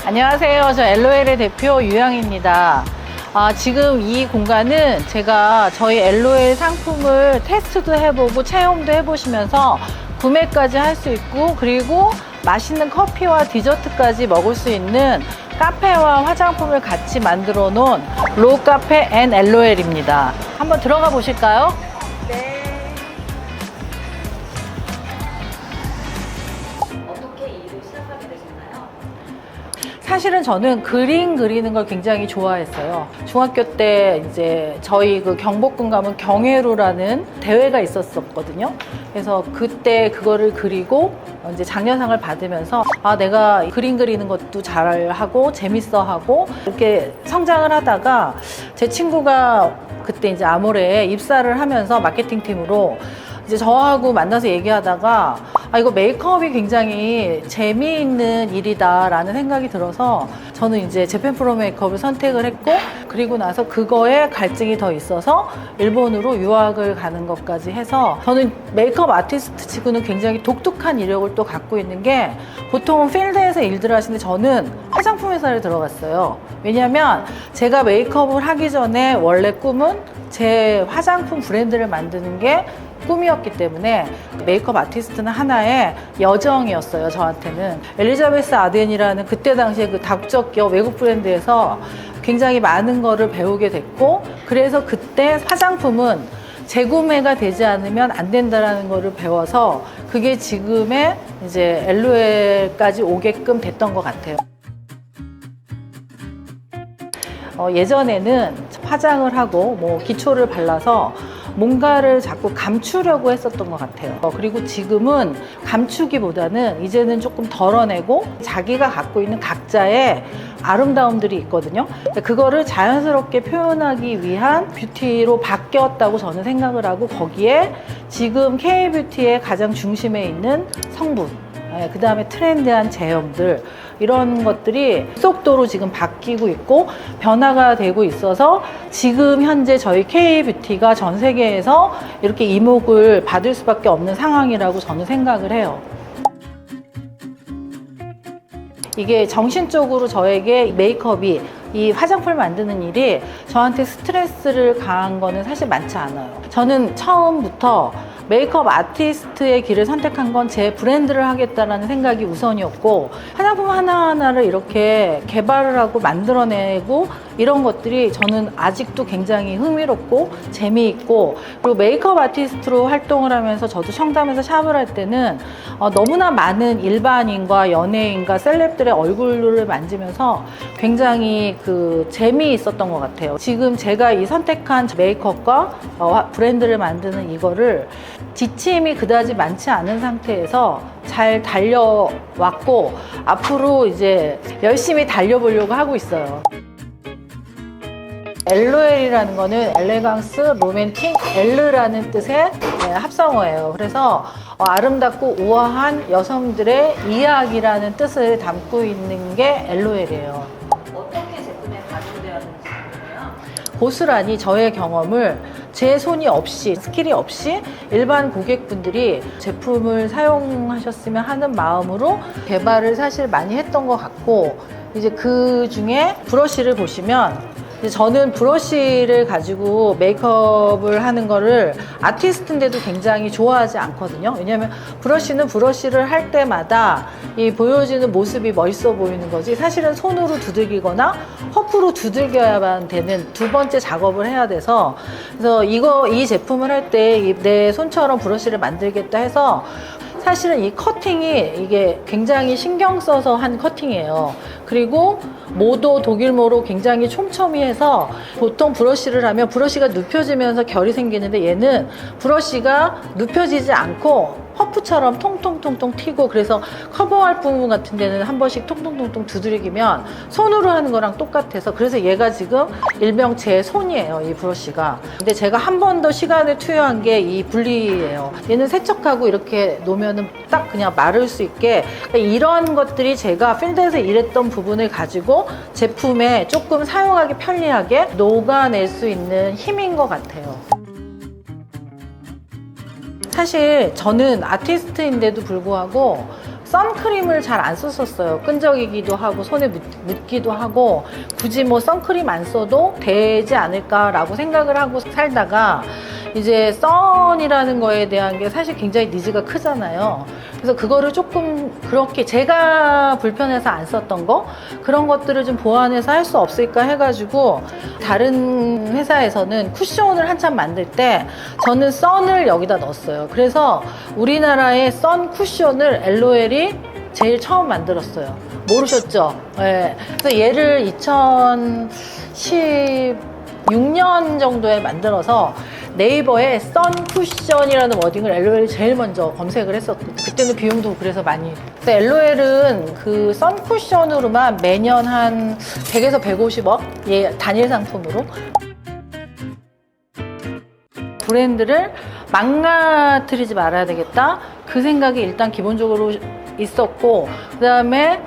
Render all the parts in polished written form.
안녕하세요. 저 LOL의 대표 유영입니다. 지금 이 공간은 제가 저희 LOL 상품을 테스트도 해보고 체험도 해보시면서 구매까지 할 수 있고, 그리고 맛있는 커피와 디저트까지 먹을 수 있는 카페와 화장품을 같이 만들어 놓은 로카페 앤 LOL입니다. 한번 들어가 보실까요? 네. 어떻게 이 일을 시작하게 되셨나요? 사실은 저는 그림 그리는 걸 굉장히 좋아했어요. 중학교 때 이제 저희 그 경복궁 가면 경회로라는 대회가 있었거든요. 그래서 그때 그거를 그리고 이제 장려상을 받으면서 내가 그림 그리는 것도 잘하고 재밌어하고 이렇게 성장을 하다가 제 친구가 그때 이제 아모레에 입사를 하면서 마케팅 팀으로 이제 저하고 만나서 얘기하다가 이거 메이크업이 굉장히 재미있는 일이다라는 생각이 들어서 저는 이제 재팬 프로 메이크업을 선택을 했고, 그리고 나서 그거에 갈증이 더 있어서 일본으로 유학을 가는 것까지 해서, 저는 메이크업 아티스트 치고는 굉장히 독특한 이력을 또 갖고 있는 게, 보통은 필드에서 일들을 하시는데 저는 화장품 회사를 들어갔어요. 왜냐면 제가 메이크업을 하기 전에 원래 꿈은 제 화장품 브랜드를 만드는 게 꿈이었기 때문에 메이크업 아티스트는 하나의 여정이었어요, 저한테는. 엘리자베스 아덴이라는 그때 당시에 그 다국적 기업 외국 브랜드에서 굉장히 많은 거를 배우게 됐고, 그래서 그때 화장품은 재구매가 되지 않으면 안 된다라는 거를 배워서 그게 지금의 이제 LOL까지 오게끔 됐던 것 같아요. 예전에는 화장을 하고 뭐 기초를 발라서 뭔가를 자꾸 감추려고 했었던 것 같아요. 그리고 지금은 감추기보다는 이제는 조금 덜어내고 자기가 갖고 있는 각자의 아름다움들이 있거든요. 그거를 자연스럽게 표현하기 위한 뷰티로 바뀌었다고 저는 생각을 하고, 거기에 지금 K뷰티의 가장 중심에 있는 성분, 그 다음에 트렌디한 제형들, 이런 것들이 속도로 지금 바뀌고 있고 변화가 되고 있어서 지금 현재 저희 K뷰티가 전 세계에서 이렇게 이목을 받을 수밖에 없는 상황이라고 저는 생각을 해요. 이게 정신적으로 저에게 메이크업이, 이 화장품을 만드는 일이 저한테 스트레스를 가한 거는 사실 많지 않아요. 저는 처음부터 메이크업 아티스트의 길을 선택한 건 제 브랜드를 하겠다라는 생각이 우선이었고, 화장품 하나하나를 이렇게 개발을 하고 만들어내고 이런 것들이 저는 아직도 굉장히 흥미롭고 재미있고, 그리고 메이크업 아티스트로 활동을 하면서 저도 청담에서 샵을 할 때는 너무나 많은 일반인과 연예인과 셀럽들의 얼굴을 만지면서 굉장히 그 재미있었던 것 같아요. 지금 제가 이 선택한 메이크업과 브랜드를 만드는 이거를 지침이 그다지 많지 않은 상태에서 잘 달려왔고, 앞으로 이제 열심히 달려보려고 하고 있어요. LOL이라는 거는 엘레강스, 로맨틱, L라는 뜻의 합성어예요. 그래서 아름답고 우아한 여성들의 이야기라는 뜻을 담고 있는 게 LOL이에요. 어떻게 제품에 반영되었는지 궁금해요. 고스란히 저의 경험을 제 손이 없이, 스킬이 없이 일반 고객분들이 제품을 사용하셨으면 하는 마음으로 개발을 사실 많이 했던 것 같고, 이제 그 중에 브러쉬를 보시면, 저는 브러쉬를 가지고 메이크업을 하는 거를 아티스트인데도 굉장히 좋아하지 않거든요. 왜냐하면 브러쉬는 브러쉬를 할 때마다 이 보여지는 모습이 멋있어 보이는 거지, 사실은 손으로 두들기거나 허프로 두들겨야만 되는 두 번째 작업을 해야 돼서, 그래서 이 제품을 할 때 내 손처럼 브러쉬를 만들겠다 해서 사실은 이 커팅이 이게 굉장히 신경 써서 한 커팅이에요. 그리고 모도 독일모로 굉장히 촘촘히해서, 보통 브러쉬를 하면 브러쉬가 눕혀지면서 결이 생기는데 얘는 브러쉬가 눕혀지지 않고 퍼프처럼 통통통통 튀고, 그래서 커버할 부분 같은 데는 한 번씩 통통통통 두드리기면 손으로 하는 거랑 똑같아서, 그래서 얘가 지금 일명 제 손이에요, 이 브러쉬가. 근데 제가 한 번 더 시간을 투여한 게 이 분리예요. 얘는 세척하고 이렇게 놓으면은 딱 그냥 마를 수 있게, 이런 것들이 제가 필드에서 일했던 부분을 가지고 제품에 조금 사용하기 편리하게 녹아낼 수 있는 힘인 것 같아요. 사실 저는 아티스트인데도 불구하고 선크림을 잘 안 썼었어요. 끈적이기도 하고 손에 묻기도 하고 굳이 뭐 선크림 안 써도 되지 않을까라고 생각을 하고 살다가 이제 선이라는 거에 대한 게 사실 굉장히 니즈가 크잖아요. 그래서 그거를 조금 그렇게 제가 불편해서 안 썼던 거 그런 것들을 좀 보완해서 할 수 없을까 해가지고 다른 회사에서는 쿠션을 한참 만들 때 저는 선을 여기다 넣었어요. 그래서 우리나라의 선 쿠션을 LOL이 제일 처음 만들었어요. 모르셨죠? 네. 그래서 얘를 2016년 정도에 만들어서 네이버에 선 쿠션이라는 워딩을 LOL이 제일 먼저 검색을 했었거든요. 그때는 비용도 그래서 많이. LOL은 그 선 쿠션으로만 매년 한 100에서 150억? 예, 단일 상품으로. 브랜드를 망가뜨리지 말아야 되겠다. 그 생각이 일단 기본적으로 있었고, 그 다음에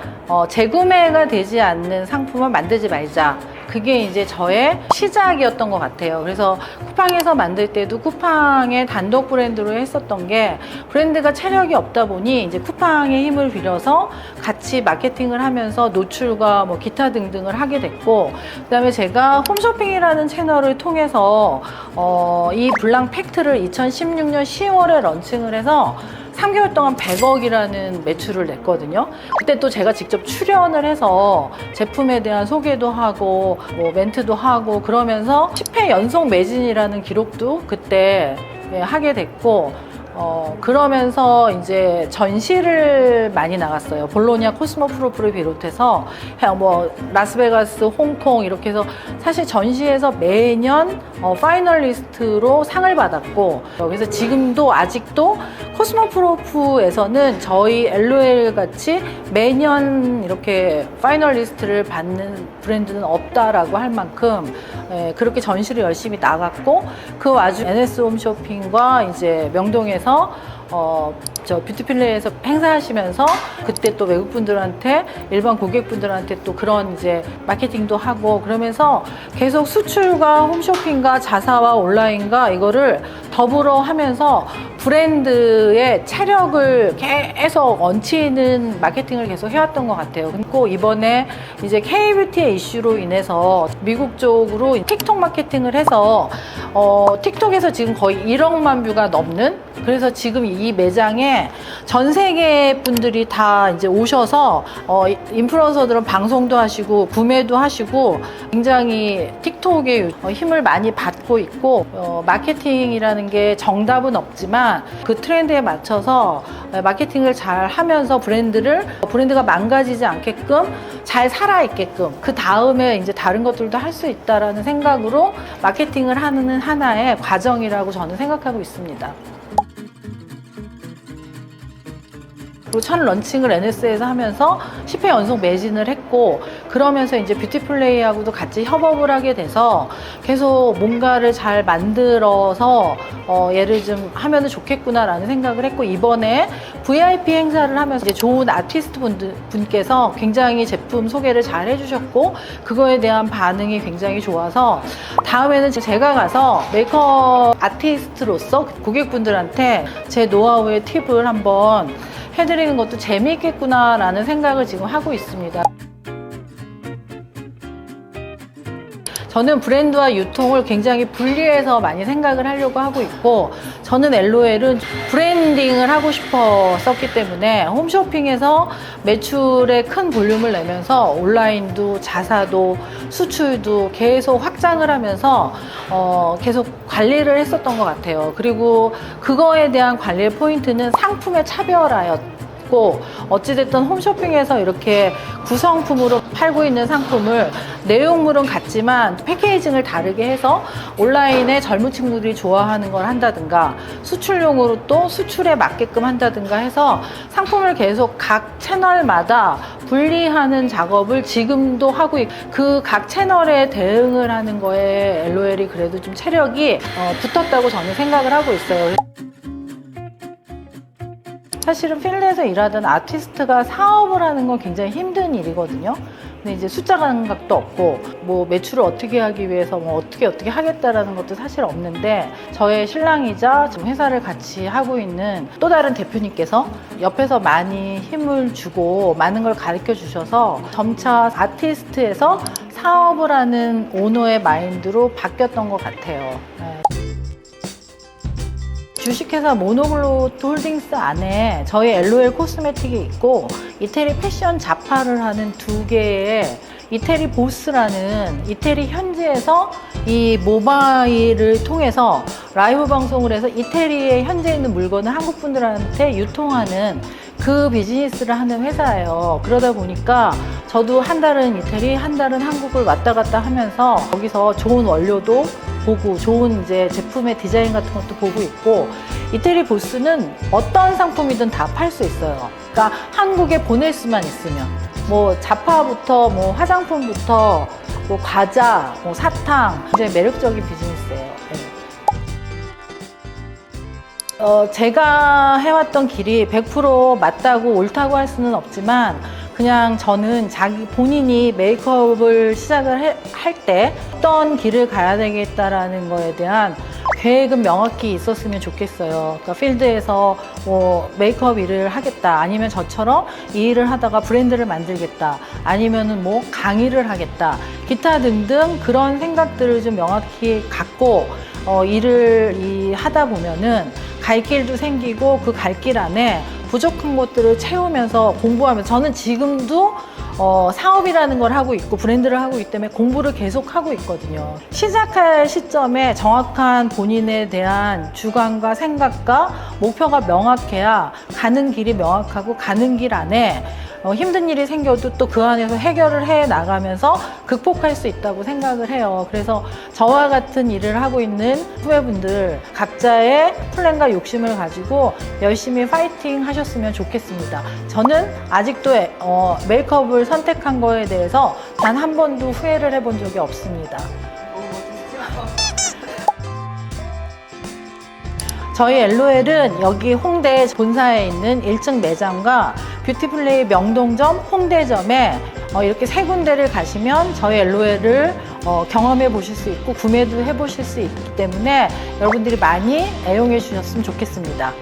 재구매가 되지 않는 상품을 만들지 말자. 그게 이제 저의 시작이었던 것 같아요. 그래서 쿠팡에서 만들 때도 쿠팡의 단독 브랜드로 했었던 게 브랜드가 체력이 없다 보니 이제 쿠팡의 힘을 빌려서 같이 마케팅을 하면서 노출과 뭐 기타 등등을 하게 됐고, 그다음에 제가 홈쇼핑이라는 채널을 통해서 이 블랑 팩트를 2016년 10월에 런칭을 해서 3개월 동안 100억이라는 매출을 냈거든요. 그때 또 제가 직접 출연을 해서 제품에 대한 소개도 하고 뭐 멘트도 하고 그러면서 10회 연속 매진이라는 기록도 그때 하게 됐고, 그러면서 이제 전시를 많이 나갔어요. 볼로냐 코스모프로프를 비롯해서 뭐 라스베가스, 홍콩 이렇게 해서 사실 전시에서 매년 파이널리스트로 상을 받았고, 그래서 지금도 아직도 코스모프로프에서는 저희 LOL 같이 매년 이렇게 파이널리스트를 받는 브랜드는 없다라고 할 만큼 그렇게 전시를 열심히 나갔고, 그 와중에 NS 홈쇼핑과 이제 명동에서 저 뷰티플레이에서 행사하시면서 그때 또 외국분들한테 일반 고객분들한테 또 그런 이제 마케팅도 하고 그러면서 계속 수출과 홈쇼핑과 자사와 온라인과 이거를 더불어 하면서 브랜드의 체력을 계속 얹히는 마케팅을 계속 해왔던 것 같아요. 그리고 이번에 이제 K-뷰티의 이슈로 인해서 미국 쪽으로 틱톡 마케팅을 해서 틱톡에서 지금 거의 1억만 뷰가 넘는, 그래서 지금 이 매장에 전 세계 분들이 다 이제 오셔서 인플루언서들은 방송도 하시고 구매도 하시고 굉장히 틱톡의 힘을 많이 받고 있고, 마케팅이라는 게 정답은 없지만 그 트렌드에 맞춰서 마케팅을 잘 하면서 브랜드가 망가지지 않게끔 잘 살아있게끔 그 다음에 이제 다른 것들도 할 수 있다라는 생각으로 마케팅을 하는 하나의 과정이라고 저는 생각하고 있습니다. 그리고 첫 런칭을 NS에서 하면서 10회 연속 매진을 했고, 그러면서 이제 뷰티플레이하고도 같이 협업을 하게 돼서 계속 뭔가를 잘 만들어서 얘를 좀 하면 좋겠구나라는 생각을 했고, 이번에 VIP 행사를 하면서 이제 좋은 아티스트 분께서 굉장히 제품 소개를 잘 해주셨고 그거에 대한 반응이 굉장히 좋아서 다음에는 제가 가서 메이크업 아티스트로서 고객분들한테 제 노하우의 팁을 한번 해드리는 것도 재미있겠구나라는 생각을 지금 하고 있습니다. 저는 브랜드와 유통을 굉장히 분리해서 많이 생각을 하려고 하고 있고, 저는 LOL은 브랜딩을 하고 싶었기 때문에 홈쇼핑에서 매출에 큰 볼륨을 내면서 온라인도 자사도 수출도 계속 확장을 하면서 계속 관리를 했었던 것 같아요. 그리고 그거에 대한 관리의 포인트는 상품의 차별화였고, 어찌됐든 홈쇼핑에서 이렇게 구성품으로 팔고 있는 상품을 내용물은 같지만 패키징을 다르게 해서 온라인에 젊은 친구들이 좋아하는 걸 한다든가 수출용으로 또 수출에 맞게끔 한다든가 해서 상품을 계속 각 채널마다 분리하는 작업을 지금도 하고 그 각 채널에 대응을 하는 거에 LOL이 그래도 좀 체력이 붙었다고 저는 생각을 하고 있어요. 사실은 필드에서 일하던 아티스트가 사업을 하는 건 굉장히 힘든 일이거든요. 근데 이제 숫자 감각도 없고 뭐 매출을 어떻게 하기 위해서 뭐 어떻게 하겠다라는 것도 사실 없는데 저의 신랑이자 지금 회사를 같이 하고 있는 또 다른 대표님께서 옆에서 많이 힘을 주고 많은 걸 가르쳐 주셔서 점차 아티스트에서 사업을 하는 오너의 마인드로 바뀌었던 것 같아요. 네. 주식회사 모노글로트 홀딩스 안에 저희 LOL 코스메틱이 있고 이태리 패션 자파를 하는 두 개의 이태리 보스라는 이태리 현지에서 이 모바일을 통해서 라이브 방송을 해서 이태리에 현재 있는 물건을 한국 분들한테 유통하는 그 비즈니스를 하는 회사예요. 그러다 보니까 저도 한 달은 이태리, 한 달은 한국을 왔다 갔다 하면서 거기서 좋은 원료도 보고 좋은 이제 제품의 디자인 같은 것도 보고 있고 이태리 보스는 어떤 상품이든 다 팔 수 있어요. 그러니까 한국에 보낼 수만 있으면 뭐 자파부터 뭐 화장품부터 뭐 과자, 뭐 사탕 굉장히 매력적인 비즈니스예요. 네. 제가 해왔던 길이 100% 맞다고 옳다고 할 수는 없지만 그냥 저는 자기 본인이 메이크업을 시작을 할 때 어떤 길을 가야 되겠다라는 거에 대한 계획은 명확히 있었으면 좋겠어요. 그러니까 필드에서 뭐 메이크업 일을 하겠다, 아니면 저처럼 이 일을 하다가 브랜드를 만들겠다, 아니면은 뭐 강의를 하겠다, 기타 등등 그런 생각들을 좀 명확히 갖고 일을 하다 보면은 갈 길도 생기고 그 갈 길 안에 부족한 것들을 채우면서 공부하면서 저는 지금도 사업이라는 걸 하고 있고 브랜드를 하고 있기 때문에 공부를 계속 하고 있거든요. 시작할 시점에 정확한 본인에 대한 주관과 생각과 목표가 명확해야 가는 길이 명확하고 가는 길 안에 힘든 일이 생겨도 또 그 안에서 해결을 해 나가면서 극복할 수 있다고 생각을 해요. 그래서 저와 같은 일을 하고 있는 후배분들 각자의 플랜과 욕심을 가지고 열심히 파이팅 하셨으면 좋겠습니다. 저는 아직도 메이크업을 선택한 거에 대해서 단 한 번도 후회를 해본 적이 없습니다. 저희 LOL은 여기 홍대 본사에 있는 1층 매장과 뷰티플레이 명동점, 홍대점에 이렇게 세 군데를 가시면 저희 LOL을 경험해 보실 수 있고 구매도 해 보실 수 있기 때문에 여러분들이 많이 애용해 주셨으면 좋겠습니다.